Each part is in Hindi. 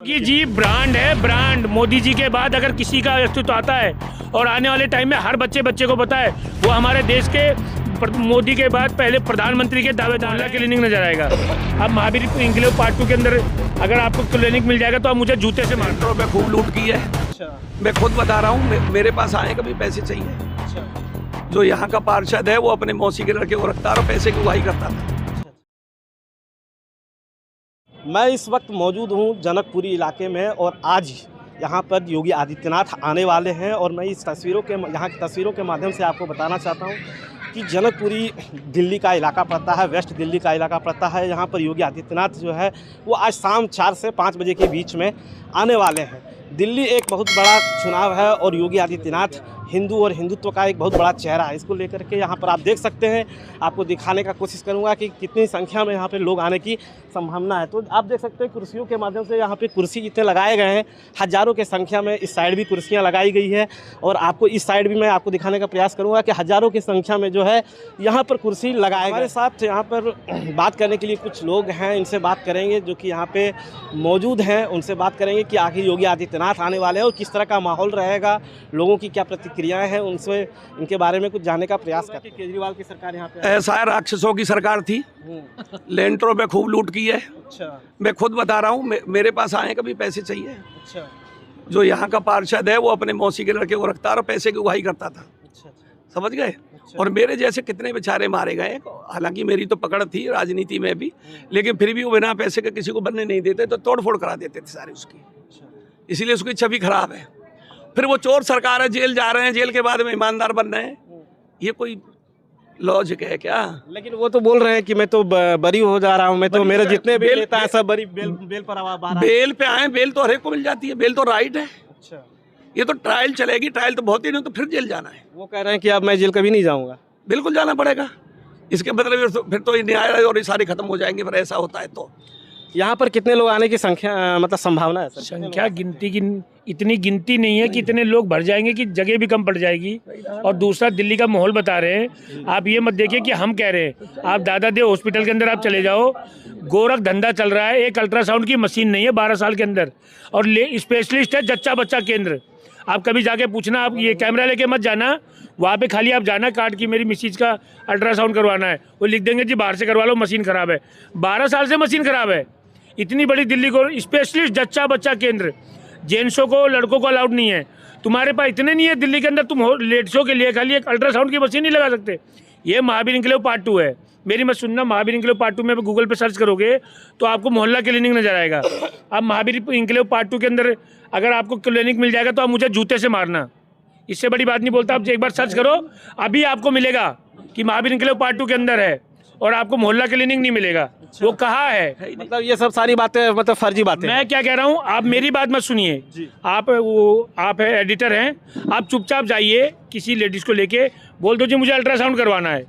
कि जी ब्रांड है, ब्रांड। मोदी जी के बाद अगर किसी का अस्तित्व आता है और आने वाले टाइम में हर बच्चे को पता है, वो हमारे देश के मोदी के बाद पहले प्रधानमंत्री के दावेदार क्लिनिक नजर आएगा। अब महावीर इंक्लेव पार्ट 2 के अंदर अगर आपको क्लिनिक मिल जाएगा तो आप मुझे जूते से मार दो। मैं खूब लूट की है। अच्छा। मैं खुद बता रहा हूँ, मेरे पास आए कभी पैसे चाहिए। अच्छा। जो यहाँ का पार्षद है वो अपने मौसी के लड़के को रखता और पैसे की उगाही करता था। मैं इस वक्त मौजूद हूँ जनकपुरी इलाके में और आज यहाँ पर योगी आदित्यनाथ आने वाले हैं और मैं इस यहाँ की तस्वीरों के माध्यम से आपको बताना चाहता हूँ कि जनकपुरी दिल्ली का इलाका पड़ता है, वेस्ट दिल्ली का इलाका पड़ता है। यहाँ पर योगी आदित्यनाथ जो है वो आज शाम 4 से 5 बजे के बीच में आने वाले हैं। दिल्ली एक बहुत बड़ा चुनाव है और योगी आदित्यनाथ हिंदू और हिंदुत्व का एक बहुत बड़ा चेहरा है। इसको लेकर के यहाँ पर आप देख सकते हैं, आपको दिखाने का कोशिश करूँगा कि कितनी संख्या में यहाँ पे लोग आने की संभावना है। तो आप देख सकते हैं कुर्सियों के माध्यम से यहाँ पे कुर्सी जितने लगाए गए हैं, हज़ारों के संख्या में इस साइड भी कुर्सियाँ लगाई गई है और आपको इस साइड भी मैं आपको दिखाने का प्रयास करूँगा कि हज़ारों की संख्या में जो है यहाँ पर कुर्सी लगाए गए। हमारे साथ यहाँ पर बात करने के लिए कुछ लोग हैं, इनसे बात करेंगे जो कि यहाँ पे मौजूद हैं, उनसे बात करेंगे कि आखिर योगी आदित्यनाथ आने वाले हैं और किस तरह का माहौल रहेगा, लोगों की क्या प्रतिक्रियाएं हैं, उनसे इनके बारे में कुछ जानने का प्रयास करते हैं। केजरीवाल की सरकार यहाँ पे ऐसा है, राक्षसों की सरकार थी। लेंटरों पे खूब लूट की है। अच्छा। मैं खुद बता रहा हूँ, मेरे पास आए कभी पैसे चाहिए। अच्छा। जो यहाँ का पार्षद है वो अपने मौसी के लड़के को रखता और पैसे की उगाही करता था। अच्छा। समझ गए। और मेरे जैसे कितने बेचारे मारे गए। हालांकि मेरी तो पकड़ थी राजनीति में भी, लेकिन फिर भी वो बिना पैसे के किसी को बनने नहीं देते, तो तोड़फोड़ करा देते थे सारी उसकी। इसीलिए उसकी छवि खराब है। फिर वो चोर सरकार है, जेल जा रहे हैं, जेल के बाद में ईमानदार बन रहे हैं। ये कोई लॉजिक है क्या? लेकिन वो तो बोल रहे हैं कि मैं तो बरी हो जा रहा हूँ, मैं तो मेरे जितने बेल लेता है सब बेल पर आवाज। बेल पे आए, बेल तो हर एक को मिल जाती है, बेल तो राइट है। अच्छा। ये तो ट्रायल चलेगी, ट्रायल तो बहुत ही नहीं तो फिर जेल जाना है। वो कह रहे हैं कि अब मैं जेल कभी नहीं जाऊँगा। बिल्कुल जाना पड़ेगा। इसके मतलब फिर तो न्याय और ये सारे खत्म हो जाएंगे। फिर ऐसा होता है तो यहाँ पर कितने लोग आने की संख्या मतलब संभावना है? संख्या इतनी गिनती नहीं है कि इतने लोग भर जाएंगे कि जगह भी कम पड़ जाएगी। और दूसरा, दिल्ली का माहौल बता रहे हैं। आप ये मत देखिए कि हम कह रहे हैं। आप दादा देव हॉस्पिटल के अंदर आप चले जाओ, गोरख धंधा चल रहा है। एक अल्ट्रासाउंड की मशीन नहीं है 12 साल के अंदर, और स्पेशलिस्ट है जच्चा बच्चा केंद्र। आप कभी जाके पूछना, आप ये कैमरा लेके मत जाना, वहाँ पे खाली आप जाना कार्ड की मेरी मिसेज का अल्ट्रासाउंड करवाना है, वो लिख देंगे जी बाहर से करवा लो, मशीन ख़राब है। 12 साल से मशीन ख़राब है। इतनी बड़ी दिल्ली को स्पेशलिस्ट जच्चा बच्चा केंद्र, जेंट्सों को लड़कों को अलाउड नहीं है। तुम्हारे पास इतने नहीं है दिल्ली के अंदर, तुम लेडीज़ों के लिए खाली एक अल्ट्रासाउंड की मशीन नहीं लगा सकते। ये महावीर इंक्लेव पार्ट 2 है। मेरी मत सुनना, महावीर इंक्लेव पार्ट 2 में गूगल पे सर्च करोगे तो आपको मोहल्ला क्लिनिक नजर आएगा। अब महावीर इंक्लेव पार्ट 2 के अंदर अगर आपको क्लिनिक मिल जाएगा तो आप मुझे जूते से मारना, इससे बड़ी बात नहीं बोलता। आप एक बार सर्च करो, अभी आपको मिलेगा कि महावीर इंक्लेव पार्ट 2 के अंदर है और आपको मोहल्ला क्लिनिक नहीं मिलेगा। अच्छा। वो कहाँ है? मतलब ये सब सारी बातें मतलब फर्जी बातें। मैं क्या कह रहा हूँ, आप मेरी बात मत सुनिए। आप एडिटर हैं, आप चुपचाप जाइए, किसी लेडीज़ को लेके बोल दो जी मुझे अल्ट्रासाउंड करवाना है।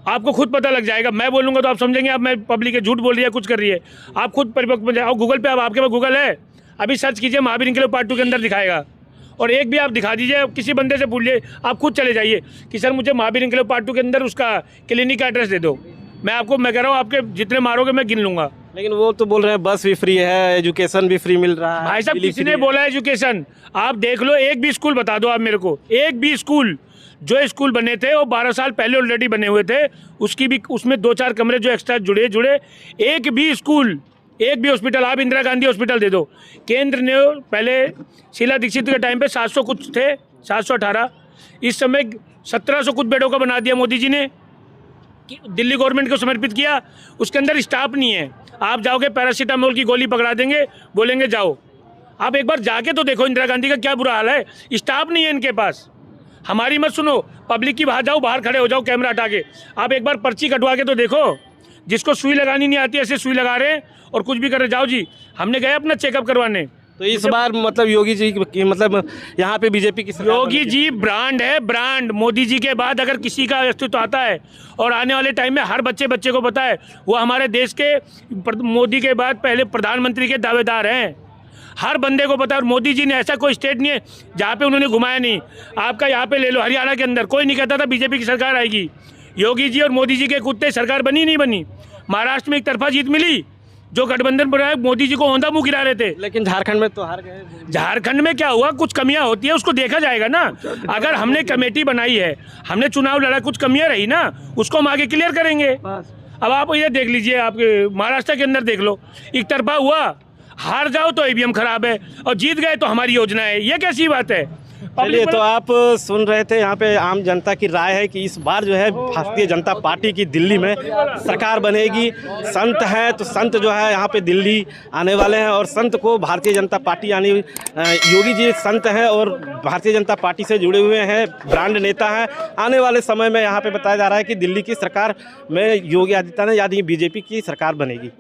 आपको खुद पता लग जाएगा। मैं बोलूँगा तो आप समझेंगे अब मैं पब्लिक झूठ बोल रही है, कुछ कर रही है। आप खुद परिपक्व बन जाए। और गूगल पे, अब आपके पास गूगल है, अभी सर्च कीजिए महावीर इंक्लेव पार्ट 2 के अंदर दिखाएगा। और एक भी आप दिखा दीजिए, किसी बंदे से पूछ लीजिए, आप खुद चले जाइए कि सर मुझे महावीर इंक्लेव पार्ट 2 के अंदर उसका क्लिनिक का एड्रेस दे दो। मैं कह रहा हूँ आपके जितने मारोगे मैं गिन लूँगा। लेकिन वो तो बोल रहे हैं बस भी फ्री है, एजुकेशन भी फ्री मिल रहा है। भाई साहब, किसी ने बोला एजुकेशन? आप देख लो, एक भी स्कूल बता दो आप मेरे को, एक भी स्कूल। जो स्कूल बने थे वो 12 साल पहले ऑलरेडी बने हुए थे, उसमें 2-4 कमरे जो एक्स्ट्रा जुड़े। एक भी स्कूल, एक भी हॉस्पिटल, आप इंदिरा गांधी हॉस्पिटल दे दो। केंद्र ने पहले शीला दीक्षित के टाइम पे 700 कुछ थे, 718, इस समय 1700 कुछ बेडों का बना दिया मोदी जी ने, दिल्ली गवर्नमेंट को समर्पित किया। उसके अंदर स्टाफ नहीं है। आप जाओगे पैरासीटामोल की गोली पकड़ा देंगे, बोलेंगे जाओ। आप एक बार जाके तो देखो इंदिरा गांधी का क्या बुरा हाल है, स्टाफ नहीं है इनके पास। हमारी मत सुनो, पब्लिक की बाहर जाओ, बाहर खड़े हो जाओ कैमरा हटा के। आप एक बार पर्ची कटवा के तो देखो, जिसको सुई लगानी नहीं आती ऐसे सुई लगा रहे हैं और कुछ भी कर रहे। जाओ जी, हमने गए अपना चेकअप करवाने। तो इस बार मतलब योगी जी मतलब यहाँ पे बीजेपी की सरकार। योगी जी ब्रांड है, ब्रांड। मोदी जी के बाद अगर किसी का अस्तित्व आता है और आने वाले टाइम में हर बच्चे को पता है, वो हमारे देश के मोदी के बाद पहले प्रधानमंत्री के दावेदार हैं। हर बंदे को पता है। और मोदी जी ने ऐसा कोई स्टेट नहीं है जहाँ पे उन्होंने घुमाया नहीं। आपका यहाँ पे ले लो, हरियाणा के अंदर कोई नहीं कहता था बीजेपी की सरकार आएगी। योगी जी और मोदी जी के कुत्ते सरकार बनी नहीं बनी। महाराष्ट्र में एक तरफा जीत मिली, जो गठबंधन बनाया मोदी जी को औंधा मुंह गिरा रहे थे। लेकिन झारखंड में तो हार गए। झारखंड में क्या हुआ, कुछ कमियां होती है उसको देखा जाएगा ना। अगर हमने कमेटी बनाई है, हमने चुनाव लड़ा, कुछ कमियां रही ना, उसको हम आगे क्लियर करेंगे। अब आप ये देख लीजिए, आपके महाराष्ट्र के अंदर देख लो, एक तरफा हुआ, हार जाओ तो ईवीएम खराब है और जीत गए तो हमारी योजना है। ये कैसी बात है? चलिए, तो आप सुन रहे थे यहाँ पे आम जनता की राय है कि इस बार जो है भारतीय जनता पार्टी की दिल्ली में सरकार बनेगी। संत है तो संत जो है यहाँ पे दिल्ली आने वाले हैं और संत को भारतीय जनता पार्टी यानी योगी जी संत हैं और भारतीय जनता पार्टी से जुड़े हुए हैं, ब्रांड नेता हैं। आने वाले समय में यहाँ पे बताया जा रहा है कि दिल्ली की सरकार में योगी आदित्यनाथ यानी बीजेपी की सरकार बनेगी।